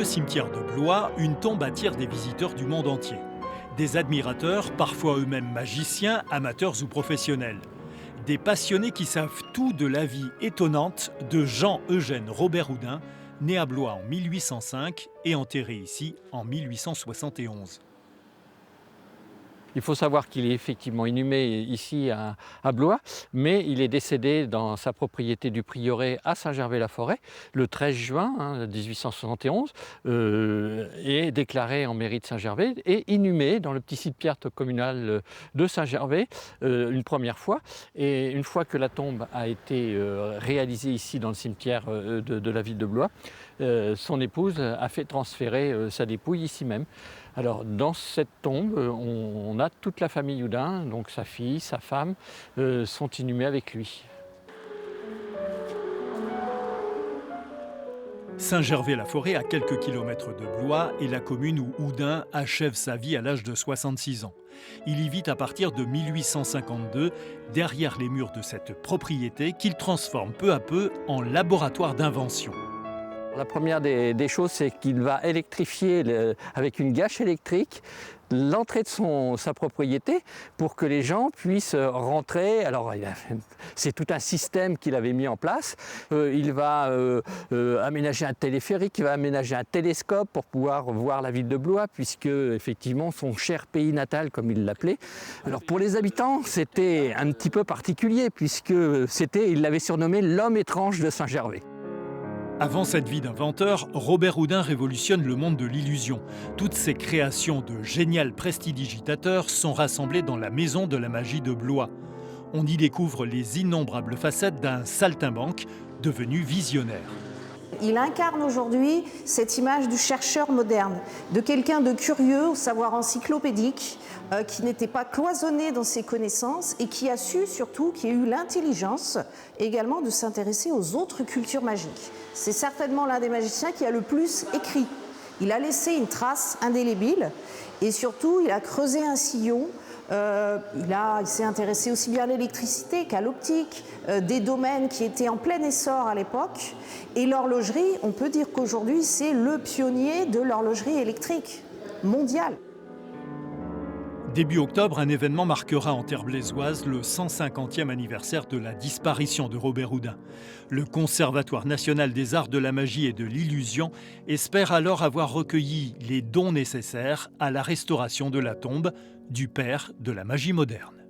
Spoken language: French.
vieux cimetière de Blois, une tombe attire des visiteurs du monde entier. Des admirateurs, parfois eux-mêmes magiciens, amateurs ou professionnels. Des passionnés qui savent tout de la vie étonnante de Jean-Eugène Robert Houdin, né à Blois en 1805 et enterré ici en 1871. Il faut savoir qu'il est effectivement inhumé ici à Blois, mais il est décédé dans sa propriété du prieuré à Saint-Gervais-la-Forêt le 13 juin 1871, et déclaré en mairie de Saint-Gervais et inhumé dans le petit cimetière communal de Saint-Gervais une première fois. Et une fois que la tombe a été réalisée ici dans le cimetière de la ville de Blois, son épouse a fait transférer sa dépouille ici même. Alors dans cette tombe, on a toute la famille Houdin, donc sa fille, sa femme, sont inhumés avec lui. Saint-Gervais-la-Forêt, à quelques kilomètres de Blois, est la commune où Houdin achève sa vie à l'âge de 66 ans. Il y vit à partir de 1852, derrière les murs de cette propriété qu'il transforme peu à peu en laboratoire d'invention. La première des choses, c'est qu'il va électrifier avec une gâche électrique l'entrée de sa propriété pour que les gens puissent rentrer. Alors, c'est tout un système qu'il avait mis en place. Il va aménager un téléphérique, il va aménager un télescope pour pouvoir voir la ville de Blois, puisque, effectivement, son cher pays natal, comme il l'appelait. Alors, pour les habitants, c'était un petit peu particulier, puisque il l'avait surnommé l'homme étrange de Saint-Gervais. Avant cette vie d'inventeur, Robert Houdin révolutionne le monde de l'illusion. Toutes ses créations de génial prestidigitateurs sont rassemblées dans la maison de la magie de Blois. On y découvre les innombrables facettes d'un saltimbanque devenu visionnaire. Il incarne aujourd'hui cette image du chercheur moderne, de quelqu'un de curieux, au savoir encyclopédique, qui n'était pas cloisonné dans ses connaissances et qui a su surtout, qui a eu l'intelligence également de s'intéresser aux autres cultures magiques. C'est certainement l'un des magiciens qui a le plus écrit. Il a laissé une trace indélébile et surtout il a creusé un sillon. Il s'est intéressé aussi bien à l'électricité qu'à l'optique, des domaines qui étaient en plein essor à l'époque. Et l'horlogerie, on peut dire qu'aujourd'hui, c'est le pionnier de l'horlogerie électrique mondiale. Début octobre, un événement marquera en terre blésoise le 150e anniversaire de la disparition de Robert Houdin. Le Conservatoire national des arts de la magie et de l'illusion espère alors avoir recueilli les dons nécessaires à la restauration de la tombe du père de la magie moderne.